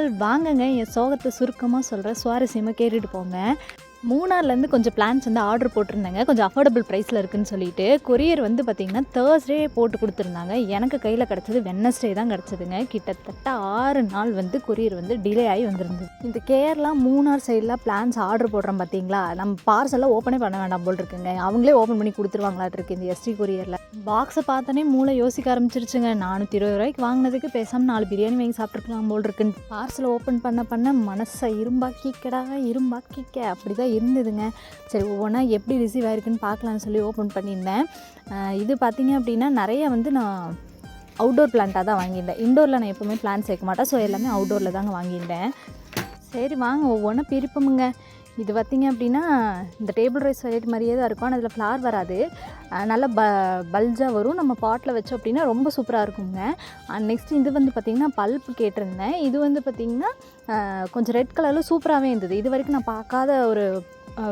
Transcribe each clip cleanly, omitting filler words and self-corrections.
வணக்கங்கள். வாங்கங்க என் சோகத்தை சுருக்கமாக சொல்கிறேன், சுவாரஸ்யமாக கேட்டுட்டு போங்க. மூணார்லேருந்து கொஞ்சம் பிளான்ஸ் வந்து ஆர்டர் போட்டிருந்தேங்க. கொஞ்சம் அஃபோர்டபுள் ப்ரைஸில் இருக்குதுன்னு சொல்லிட்டு கொரியர் வந்து பார்த்திங்கன்னா தேர்ஸ்டே போட்டு கொடுத்துருந்தாங்க. எனக்கு கையில் கிடச்சது வெட்னஸ்டே தான் கிடச்சிதுங்க. கிட்டத்தட்ட 6 நாள் வந்து கொரியர் வந்து டிலே ஆகி வந்துருந்தது. இந்த கேரளா மூணார் சைடில் பிளான்ஸ் ஆர்டர் போடுறோம் பார்த்தீங்களா, நம்ம பார்சல்லாம் ஓப்பனே பண்ண வேண்டாம் போல் இருக்குங்க. அவங்களே ஓப்பன் பண்ணி கொடுத்துருவாங்களாட்டு இருக்குது இந்த எஸ்டி கொரியரில். பாக்ஸை பார்த்தோன்னே மூளை யோசிக்க ஆரம்பிச்சிருச்சுங்க. 420 ரூபாய்க்கு வாங்கினதுக்கு பேசாமல் 4 பிரியாணி வாங்கி சாப்பிட்ருக்கலாம் போல் இருக்குன்னு பார்சலை ஓப்பன் பண்ண மனசை இரும்பாக்கிக்க அப்படி தான் இருந்ததுங்க. சரி, ஒவ்வொன்றா எப்படி ரிசீவ் ஆகிருக்குன்னு பார்க்கலான்னு சொல்லி ஓப்பன் பண்ணியிருந்தேன். இது பார்த்திங்க அப்படின்னா நிறைய வந்து நான் அவுட்டோர் பிளான்ட்டாக தான் வாங்கியிருந்தேன். இன்டோரில் நான் எப்போவுமே பிளான் சேர்க்க மாட்டேன். ஸோ எல்லாமே அவுட்டோரில் தாங்க வாங்கியிருந்தேன். சரி வாங்க ஒவ்வொன்றா பிரிப்போமுங்க. இது பார்த்திங்க அப்படின்னா இந்த டேபிள் ரைஸ் வெரைட்டி மாதிரியே தான் இருக்கும். ஆனால் அதில் ஃப்ளார் வராது, நல்லா பல்ஜாக வரும். நம்ம பாட்டில் வச்சோம் அப்படின்னா ரொம்ப சூப்பராக இருக்குங்க. நெக்ஸ்ட் இது வந்து பார்த்திங்கன்னா பல்ப்பு கேட்டிருந்தேன். இது வந்து பார்த்திங்கன்னா கொஞ்சம் ரெட் கலரில் சூப்பராகவே இருந்தது. இது வரைக்கும் நான் பார்க்காத ஒரு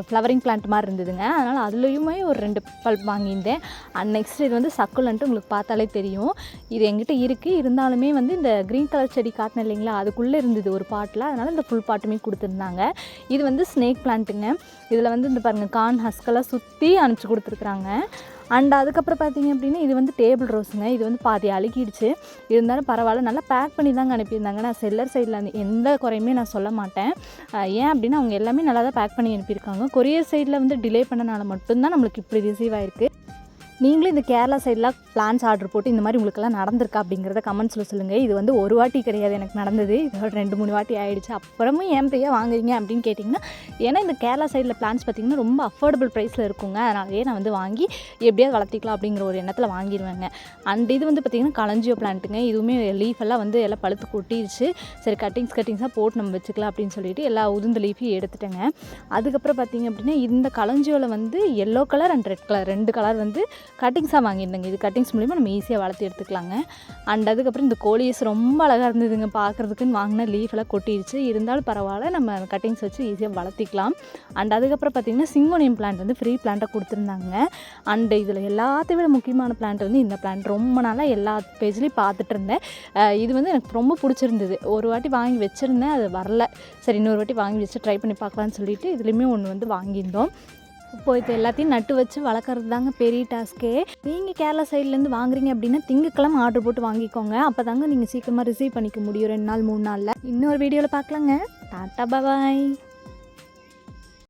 ஃப்ளவரிங் பிளான்ட் மாதிரி இருந்ததுங்க. அதனால் அதுலேயுமே ஒரு 2 பல்ப் வாங்கியிருந்தேன். நெக்ஸ்ட் இது வந்து சக்குலன்ட்டு உங்களுக்கு பார்த்தாலே தெரியும். இது எங்கிட்ட இருக்குது. இருந்தாலுமே வந்து இந்த க்ரீன் கலர் செடி காட்டினேன் இல்லைங்களா, அதுக்குள்ளே இருந்தது ஒரு பாட்டில். அதனால் இந்த ஃபுல் பாட்டுமே கொடுத்துருந்தாங்க. இது வந்து ஸ்னேக் பிளான்ட்டுங்க. இதில் வந்து இந்த பாருங்கள் கார்ன் ஹஸ்கெல்லாம் சுற்றி அனுப்பிச்சி கொடுத்துருக்குறாங்க. அண்ட் அதுக்கப்புறம் பார்த்திங்க அப்படின்னா இது வந்து டேபிள் ரோஸுங்க. இது வந்து பாதி அழுகிடுச்சு, இருந்தாலும் பரவாயில்ல, நல்லா பேக் பண்ணி தாங்க அனுப்பியிருந்தாங்க. நான் செல்லர் சைடில் எந்த குறையுமே நான் சொல்ல மாட்டேன். ஏன் அப்படின்னா அவங்க எல்லாமே நல்லா தான் பேக் பண்ணி அனுப்பியிருக்காங்க. கொரியர் சைடில் வந்து டிலே பண்ணனால மட்டும்தான் நம்மளுக்கு இப்படி ரிசீவ் ஆகிருக்கு. நீங்களும் இந்த கேரளா சைடில் பிளான்ஸ் ஆர்டர் போட்டு இந்த மாதிரி உங்களுக்கெல்லாம் நடந்திருக்கா அப்படிங்கிறத கமெண்ட்ஸில் சொல்லுங்கள். இது வந்து ஒரு வாட்டி கிடையாது எனக்கு நடந்தது, இதோட 2-3 வாட்டி ஆகிடுச்சு. அப்புறமும் ஏன் பிரியா வாங்குறீங்க அப்படின்னு கேட்டிங்கன்னா, ஏன்னா இந்த கேரளா சைடில் பிளான்ஸ் பார்த்திங்கன்னா ரொம்ப அஃபோர்டபுள் ப்ரைஸில் இருக்குங்க. அதனாலேயே நான் வந்து வாங்கி எப்படியாவது வளர்த்திக்கலாம் அப்படிங்கிற ஒரு எண்ணத்தில் வாங்கிடுவேங்க. அண்ட் இது வந்து பார்த்திங்கன்னா களஞ்சியோ பிளான்ட்டுங்க. இதுவுமே லீஃப் எல்லாம் வந்து எல்லாம் பழுத்து கொட்டிடுச்சு. சரி கட்டிங்ஸாக போட்டு நம்ம வச்சுக்கலாம் அப்படின்னு சொல்லிட்டு எல்லா உதிர்ந்த லீஃபையும் எடுத்துட்டேங்க. அதுக்கப்புறம் பார்த்திங்க அப்படின்னா இந்த களஞ்சியோவில் வந்து yellow colour and red colour 2 colour வந்து கட்டிங்ஸாக வாங்கியிருந்தேங்க. இது கட்டிங்ஸ் மூலிமா நம்ம ஈஸியாக வளர்த்து எடுத்துக்கலாங்க. அண்ட் அதுக்கப்புறம் இந்த கோலியஸ் ரொம்ப அழகாக இருந்ததுங்க பார்க்குறதுக்குன்னு. வாங்கின லீஃபெல்லாம் கொட்டிடுச்சு, இருந்தாலும் பரவாயில்ல, நம்ம கட்டிங்ஸ் வச்சு ஈஸியாக வளர்த்திக்கலாம். அண்ட் அதுக்கப்புறம் பார்த்திங்கன்னா சிங்கோனியம் பிளான்ட் வந்து ஃப்ரீ பிளான்ட்டாக கொடுத்துருந்தாங்க. அண்டு இதில் எல்லாத்தையும் விட முக்கியமான பிளான்ட் வந்து இந்த பிளான்ட். ரொம்ப நாளாக எல்லா பேஜ்லேயும் பார்த்துட்டு இருந்தேன். இது வந்து எனக்கு ரொம்ப பிடிச்சிருந்தது. ஒரு வாட்டி வாங்கி வச்சுருந்தேன், அது வரல. சரி இன்னொரு வாட்டி வாங்கி வச்சு ட்ரை பண்ணி பார்க்கலான்னு சொல்லிட்டு இதுலேயுமே ஒன்று வந்து வாங்கியிருந்தோம். இப்போ இது எல்லாத்தையும் நட்டு வச்சு வளர்க்குறது தாங்க பெரிய டாஸ்க்கே. நீங்கள் கேரளா சைட்லேருந்து வாங்குறீங்க அப்படின்னா திங்கட்கிழமை ஆர்டர் போட்டு வாங்கிக்கோங்க. அப்போ தாங்க நீங்கள் சீக்கிரமாக ரிசீவ் பண்ணிக்க முடியும் 2 நாள் 3 நாளில். இன்னொரு வீடியோவில் பார்க்கலாங்க. டாட்டா பாய்.